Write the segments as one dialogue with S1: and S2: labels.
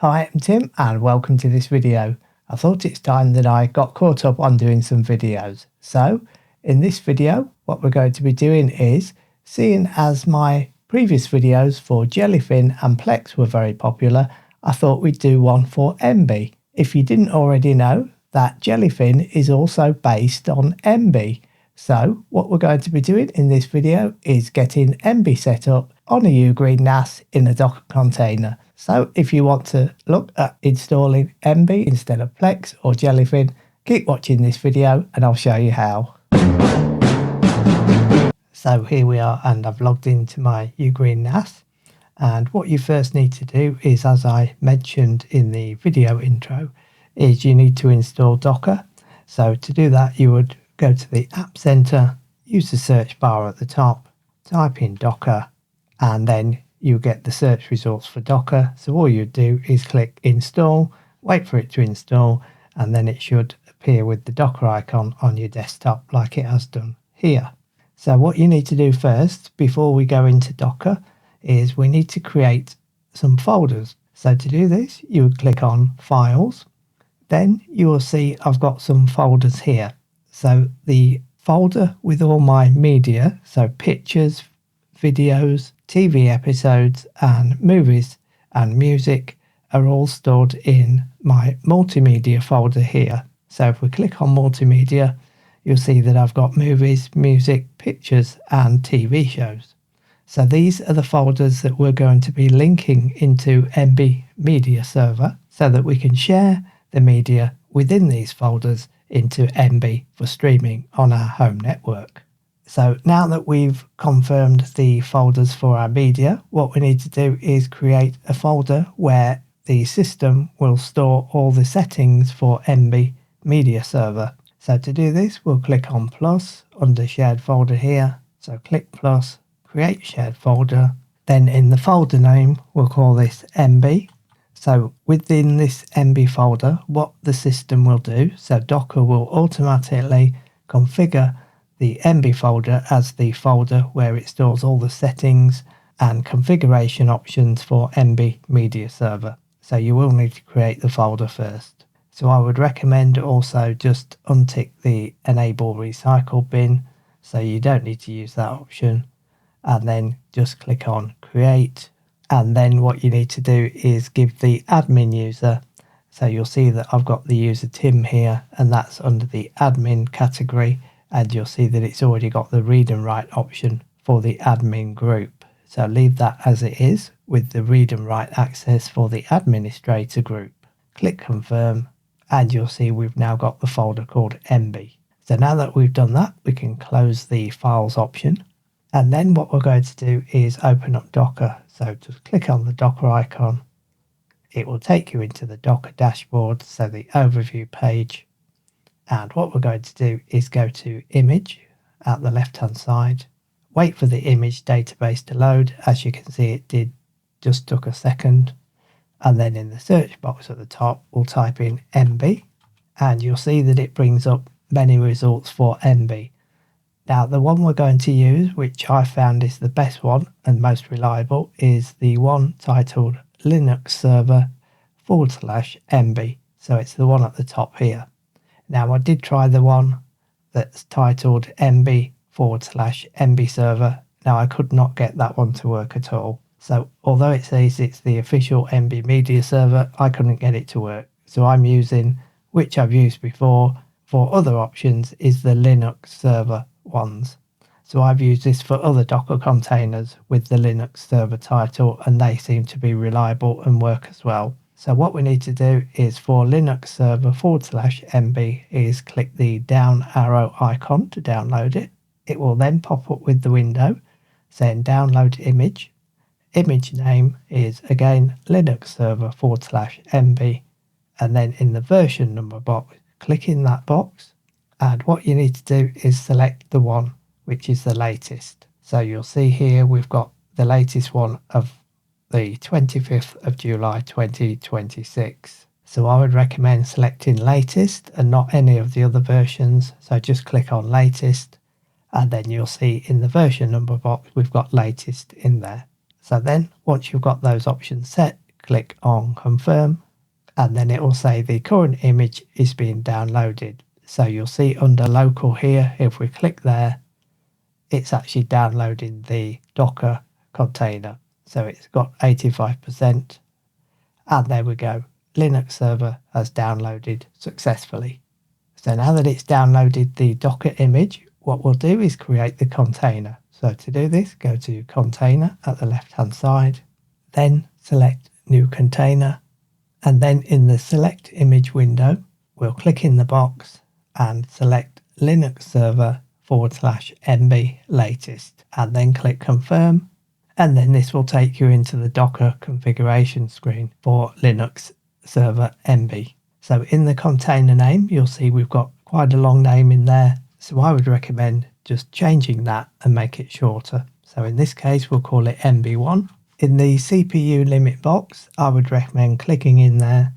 S1: Hi, I'm Tim and welcome to this video. I thought it's time that I got caught up on doing some videos. So in this video, what we're going to be doing is, seeing as my previous videos for jellyfin and plex were very popular, I thought we'd do one for Emby. If you didn't already know, that jellyfin is also based on Emby. So what we're going to be doing in this video is getting Emby set up on a UGREEN NAS in a Docker container. So if you want to look at installing Emby instead of plex or jellyfin, keep watching this video and I'll show you how. So here we are, and I've logged into my UGREEN NAS. And what you first need to do is, as I mentioned in the video intro, is you need to install Docker. So to do that, you would go to the App Center, use the search bar at the top, type in Docker, and then you get the search results for Docker. So all you do is click install, wait for it to install, and then it should appear with the Docker icon on your desktop like it has done here. So what you need to do first, before we go into Docker, is we need to create some folders. So to do this, you would click on Files. Then you will see I've got some folders here. So the folder with all my media, so pictures, videos, TV episodes and movies and music, are all stored in my multimedia folder here. So if we click on multimedia, you'll see that I've got movies, music, pictures and TV shows. So these are the folders that we're going to be linking into Emby Media Server so that we can share the media within these folders into Emby for streaming on our home network. So now that we've confirmed the folders for our media, what we need to do is create a folder where the system will store all the settings for Emby Media Server. So to do this, we'll click on plus under shared folder here. So click plus, create shared folder. Then in the folder name, we'll call this Emby. So within this Emby folder, what the system will do, so Docker will automatically configure the Emby folder as the folder where it stores all the settings and configuration options for Emby Media Server. So you will need to create the folder first. So I would recommend also just untick the enable recycle bin, so you don't need to use that option, and then just click on create. And then what you need to do is give the admin user, so you'll see that I've got the user Tim here, and that's under the admin category, and you'll see that it's already got the read and write option for the admin group. So leave that as it is with the read and write access for the administrator group. Click confirm, and you'll see we've now got the folder called Emby. So now that we've done that, we can close the files option. And then what we're going to do is open up Docker. So just click on the Docker icon. It will take you into the Docker dashboard, so the overview page. And what we're going to do is go to image at the left hand side. Wait for the image database to load. As you can see, it just took a second. And then in the search box at the top, we'll type in Emby. And you'll see that it brings up many results for Emby. Now, the one we're going to use, which I found is the best one and most reliable, is the one titled Linux Server /Emby. So it's the one at the top here. Now, I did try the one that's titled Emby /Emby Server. Now, I could not get that one to work at all. So although it says it's the official Emby Media Server, I couldn't get it to work. So I'm using, which I've used before for other options, is the Linux Server ones. So I've used this for other Docker containers with the Linux Server title, and they seem to be reliable and work as well. So what we need to do is, for Linux Server /Emby, is click the down arrow icon to download it. It will then pop up with the window saying download image. Image name is again Linux Server /Emby, and then in the version number box, click in that box. And what you need to do is select the one which is the latest. So you'll see here we've got the latest one of the 25th of July 2026. So I would recommend selecting latest and not any of the other versions. So just click on latest, and then you'll see in the version number box we've got latest in there. So then once you've got those options set, click on confirm, and then it will say the current image is being downloaded. So you'll see under local here, if we click there, it's actually downloading the Docker container. So it's got 85%, and there we go. Linux server has downloaded successfully. So now that it's downloaded the Docker image, what we'll do is create the container. So to do this, go to container at the left hand side, then select new container, and then in the select image window, we'll click in the box and select Linux server /Emby latest, and then click confirm, and then this will take you into the Docker configuration screen for Linux server Emby. So in the container name, you'll see we've got quite a long name in there, so I would recommend just changing that and make it shorter. So in this case, we'll call it MB1. In the CPU limit box, I would recommend clicking in there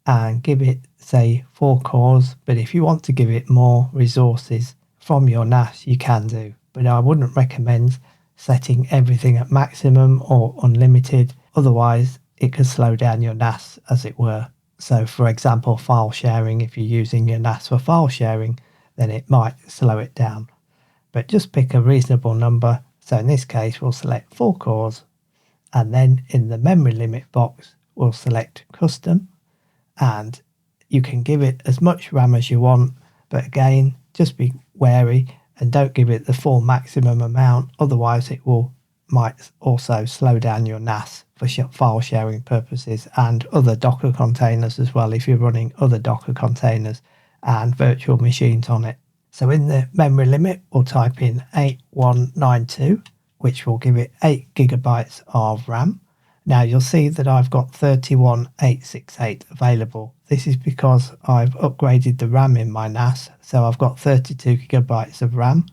S1: and give it, say, 4 cores, but if you want to give it more resources from your NAS, you can do, but I wouldn't recommend setting everything at maximum or unlimited, otherwise it could slow down your NAS, as it were. So for example, file sharing, if you're using your NAS for file sharing, then it might slow it down, but just pick a reasonable number. So in this case, we'll select 4 cores, and then in the memory limit box, we'll select custom, and you can give it as much RAM as you want, but again, just be wary and don't give it the full maximum amount, otherwise it might also slow down your NAS for file sharing purposes and other Docker containers as well, if you're running other Docker containers and virtual machines on it. So in the memory limit, we'll type in 8192, which will give it 8 gigabytes of RAM. Now you'll see that I've got 31868 available. This is because I've upgraded the RAM in my NAS, so I've got 32 gigabytes of RAM.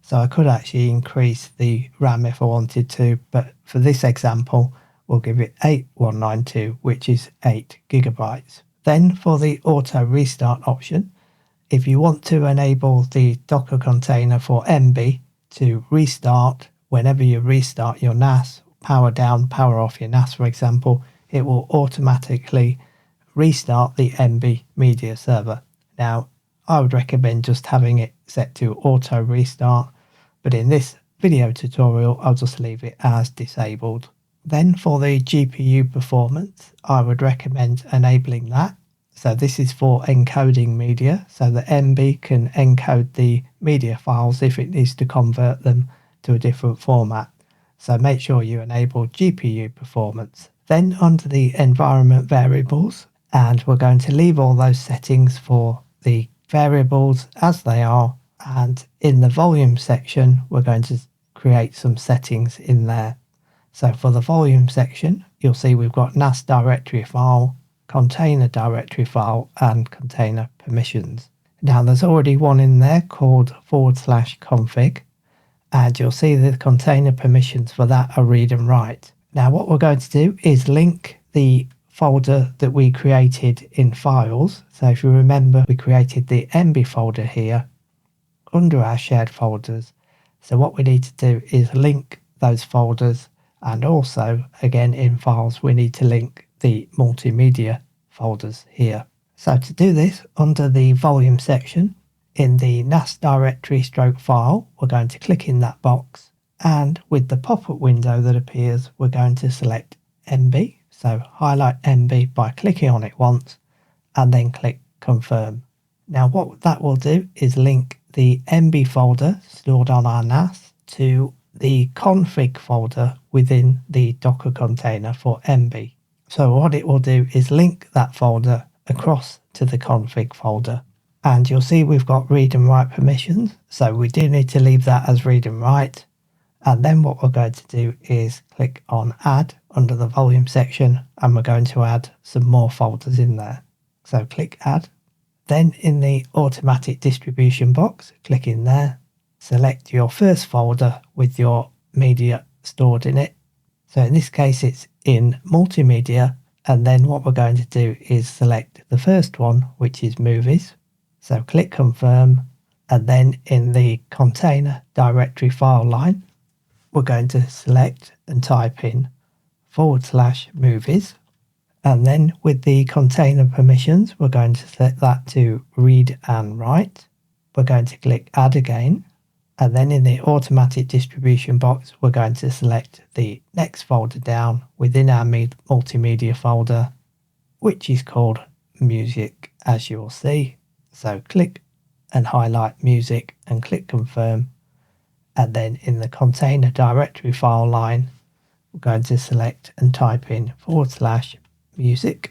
S1: So I could actually increase the RAM if I wanted to, but for this example, we'll give it 8192, which is 8 gigabytes. Then for the auto restart option, if you want to enable the Docker container for Emby to restart whenever you restart your NAS, power down, power off your NAS, for example, it will automatically restart the Emby Media Server. Now, I would recommend just having it set to auto restart, but in this video tutorial, I'll just leave it as disabled. Then for the GPU performance, I would recommend enabling that. So this is for encoding media, so that Emby can encode the media files if it needs to convert them to a different format. So make sure you enable GPU performance. Then under the environment variables, and we're going to leave all those settings for the variables as they are, and in the volume section we're going to create some settings in there. So for the volume section, you'll see we've got NAS directory file, container directory file, and container permissions. Now there's already one in there called /config, and you'll see the container permissions for that are read and write. Now what we're going to do is link the folder that we created in files. So if you remember, we created the Emby folder here under our shared folders. So what we need to do is link those folders, and also again in files we need to link the multimedia folders here. So to do this, under the volume section in the NAS directory /file, we're going to click in that box, and with the pop-up window that appears, we're going to select Emby. So highlight Emby by clicking on it once and then click confirm. Now what that will do is link the Emby folder stored on our NAS to the config folder within the Docker container for Emby. So what it will do is link that folder across to the config folder, and you'll see we've got read and write permissions, so we do need to leave that as read and write. And then what we're going to do is click on add under the volume section, and we're going to add some more folders in there. So click add. Then in the automatic distribution box, click in there, select your first folder with your media stored in it. So in this case it's in multimedia, and then what we're going to do is select the first one, which is movies. So click confirm, and then in the container directory file line, we're going to select and type in /movies, And then with the container permissions, we're going to set that to read and write. We're going to click add again. And then in the automatic distribution box, we're going to select the next folder down within our multimedia folder, which is called music, as you'll see. So click and highlight music and click confirm. And then in the container directory file line, we're going to select and type in /music.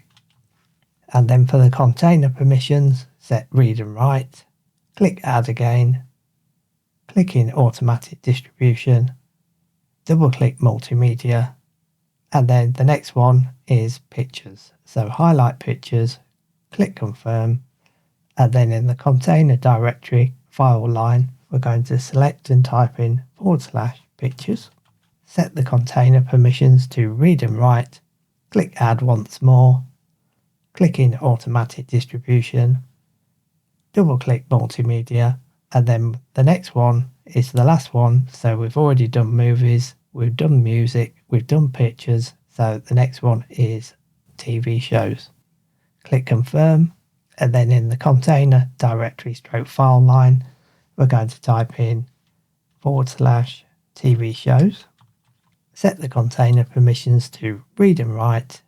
S1: And then for the container permissions, set read and write. Click add again. Click in automatic distribution. Double click multimedia. And then the next one is pictures. So highlight pictures, click confirm. And then in the container directory file line, we're going to select and type in /pictures. Set the container permissions to read and write. Click add once more. Click in automatic distribution. Double click multimedia. And then the next one is the last one. So we've already done movies, we've done music, we've done pictures. So the next one is TV shows. Click confirm. And then in the container directory file line, we're going to type in /TV shows. Set the container permissions to read and write.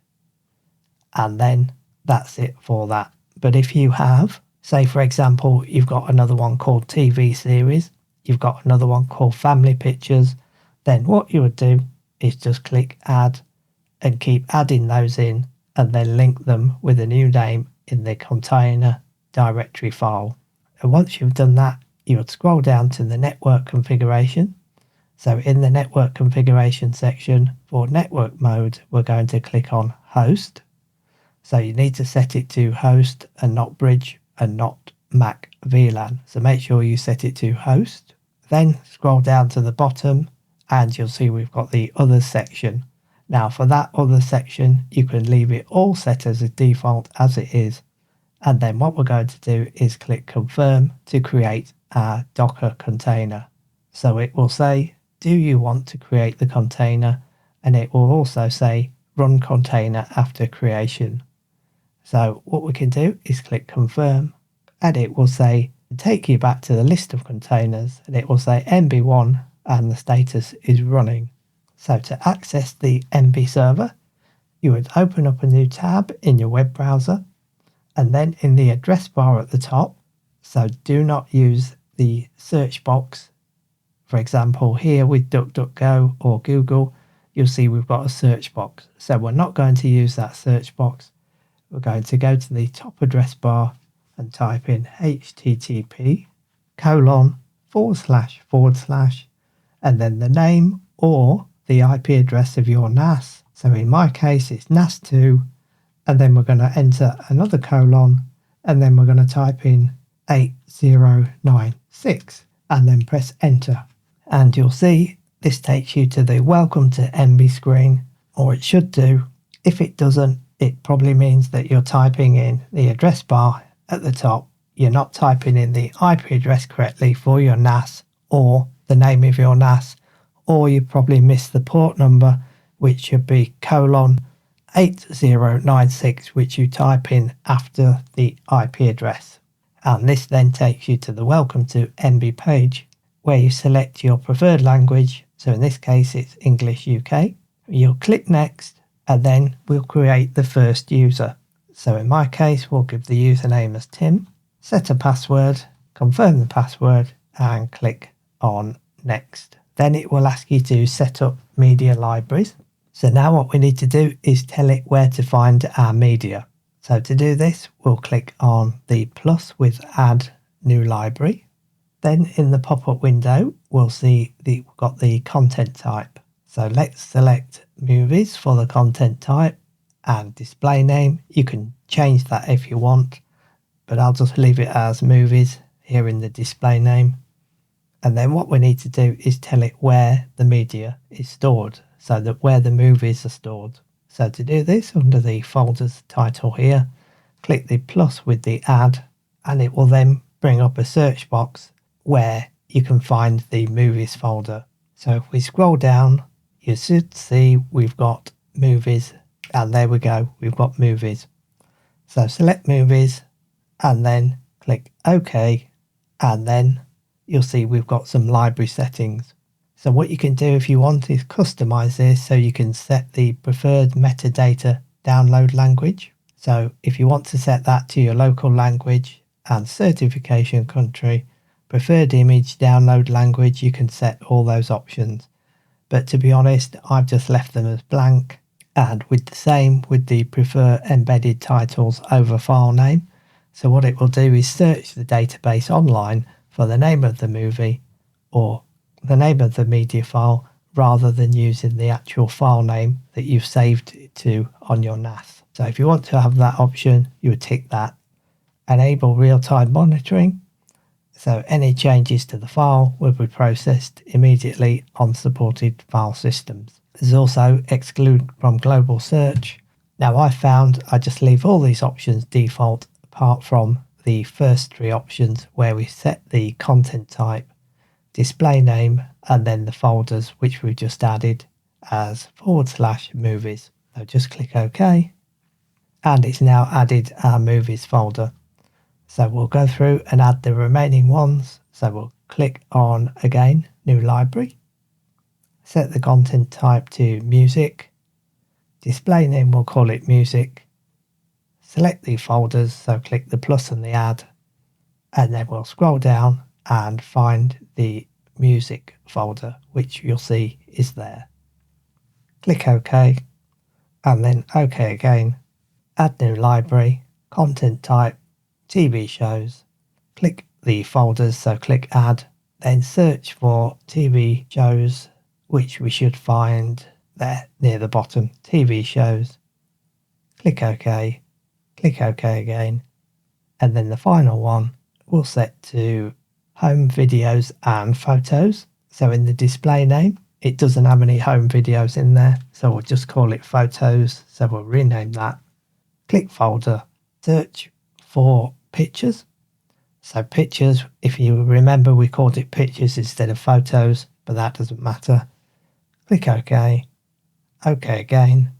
S1: And then that's it for that. But if you have, say for example, you've got another one called TV series, you've got another one called family pictures, then what you would do is just click add and keep adding those in and then link them with a new name in the container directory file. And once you've done that, you would scroll down to the network configuration. So in the network configuration section for network mode, we're going to click on host. So you need to set it to host and not bridge and not Mac VLAN. So make sure you set it to host. Then scroll down to the bottom and you'll see we've got the others section. Now for that other section, you can leave it all set as a default as it is. And then what we're going to do is click confirm to create our Docker container. So it will say, do you want to create the container? And it will also say run container after creation. So what we can do is click confirm and it will say, take you back to the list of containers and it will say MB1 and the status is running. So to access the Emby server, you would open up a new tab in your web browser and then in the address bar at the top, so do not use the search box. For example, here with DuckDuckGo or Google, you'll see we've got a search box. So we're not going to use that search box. We're going to go to the top address bar and type in http:// and then the name or the IP address of your NAS. So in my case, it's NAS2, and then we're going to enter another colon, and then we're going to type in 8096 and then press enter. And you'll see this takes you to the welcome to Emby screen, or it should do. If it doesn't, it probably means that you're typing in the address bar at the top. You're not typing in the IP address correctly for your NAS or the name of your NAS, or you probably missed the port number, which should be :8096, which you type in after the IP address. And this then takes you to the welcome to Emby page, where you select your preferred language. So in this case, it's English UK. You'll click next, and then we'll create the first user. So in my case, we'll give the username as Tim, set a password, confirm the password, and click on next. Then it will ask you to set up media libraries. So now what we need to do is tell it where to find our media. So to do this, we'll click on the plus with add new library. Then in the pop-up window, we'll see we've got the content type. So let's select movies for the content type and display name. You can change that if you want, but I'll just leave it as movies here in the display name. And then what we need to do is tell it where the media is stored, so that where the movies are stored. So to do this, under the folders title here, click the plus with the add, and it will then bring up a search box where you can find the movies folder. So if we scroll down, you should see we've got movies And there we go, we've got movies. So select movies and then click OK, and then you'll see we've got some library settings. So what you can do if you want is customize this so you can set the preferred metadata download language. So if you want to set that to your local language and certification country, preferred image download language, you can set all those options. But to be honest, I've just left them as blank. And with the same with the prefer embedded titles over file name. So what it will do is search the database online for the name of the movie or the name of the media file rather than using the actual file name that you've saved it to on your NAS. So if you want to have that option, you would tick that. Enable real-time monitoring. So any changes to the file will be processed immediately on supported file systems. There's also exclude from global search. Now I found I just leave all these options default apart from the first three options where we set the content type, display name, and then the folders which we just added as /movies. So just click OK, and it's now added our movies folder. So we'll go through and add the remaining ones. So we'll click on again, new library, set the content type to music, display name we'll call it music, select the folders, so click the plus and the add, and then we'll scroll down and find the music folder, which you'll see is there. Click OK, and then OK again, add new library, content type, TV shows, click the folders, so click add, then search for TV shows, which we should find there near the bottom, TV shows, click OK, click OK again, and then the final one we'll set to home videos and photos. So in the display name, it doesn't have any home videos in there, so we'll just call it photos, so we'll rename that. Click folder, search for pictures. So pictures, if you remember, we called it pictures instead of photos, but that doesn't matter. Click OK, OK again,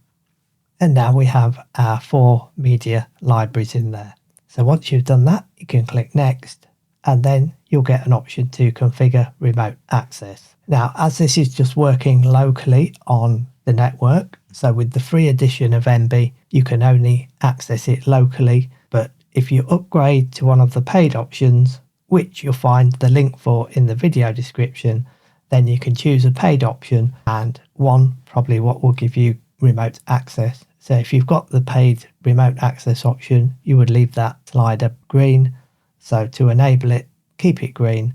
S1: and now we have our 4 media libraries in there. So once you've done that, you can click next, and then you'll get an option to configure remote access. Now, as this is just working locally on the network, so with the free edition of Emby, you can only access it locally, but if you upgrade to one of the paid options, which you'll find the link for in the video description, then you can choose a paid option, and one probably what will give you remote access. So if you've got the paid remote access option, you would leave that slider green. So to enable it, keep it green.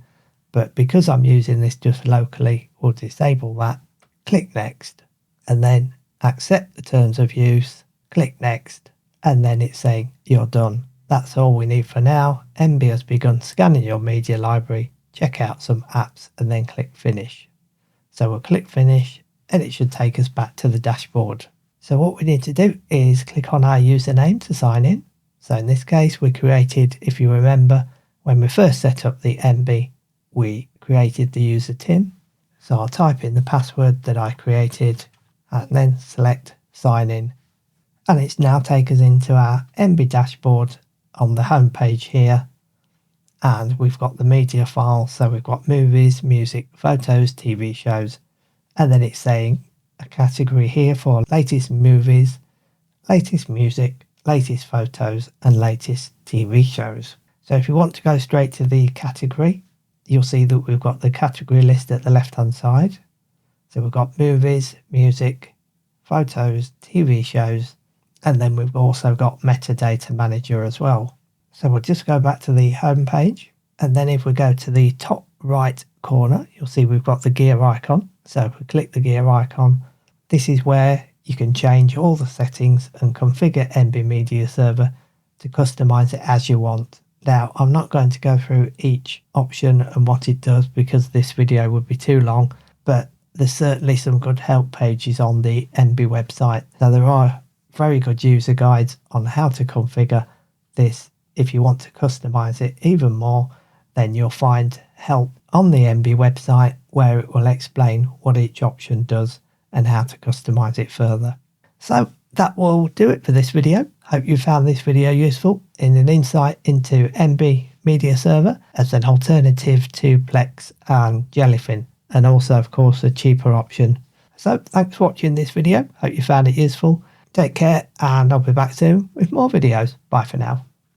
S1: But because I'm using this just locally, we'll disable that. Click next, and then accept the terms of use. Click next, and then it's saying you're done. That's all we need for now. Emby has begun scanning your media library. Check out some apps and then click finish. So we'll click finish, and it should take us back to the dashboard. So what we need to do is click on our username to sign in. So in this case, we created, if you remember, when we first set up the Emby, we created the user Tim. So I'll type in the password that I created and then select sign in. And it's now taken us into our Emby dashboard on the home page here. And we've got the media file. So we've got movies, music, photos, TV shows. And then it's saying a category here for latest movies, latest music, latest photos, and latest TV shows. So if you want to go straight to the category, you'll see that we've got the category list at the left hand side. So we've got movies, music, photos, TV shows, and then we've also got metadata manager as well. So we'll just go back to the home page, and then if we go to the top right corner, you'll see we've got the gear icon. So if we click the gear icon, this is where you can change all the settings and configure Emby Media Server to customize it as you want. Now, I'm not going to go through each option and what it does because this video would be too long, but there's certainly some good help pages on the Emby website. So there are very good user guides on how to configure this. If you want to customize it even more, then you'll find help on the Emby website where it will explain what each option does and how to customize it further. So that will do it for this video. Hope you found this video useful in an insight into Emby Media Server as an alternative to Plex and Jellyfin, and also of course a cheaper option. So thanks for watching this video. Hope you found it useful. Take care, and I'll be back soon with more videos. Bye for now.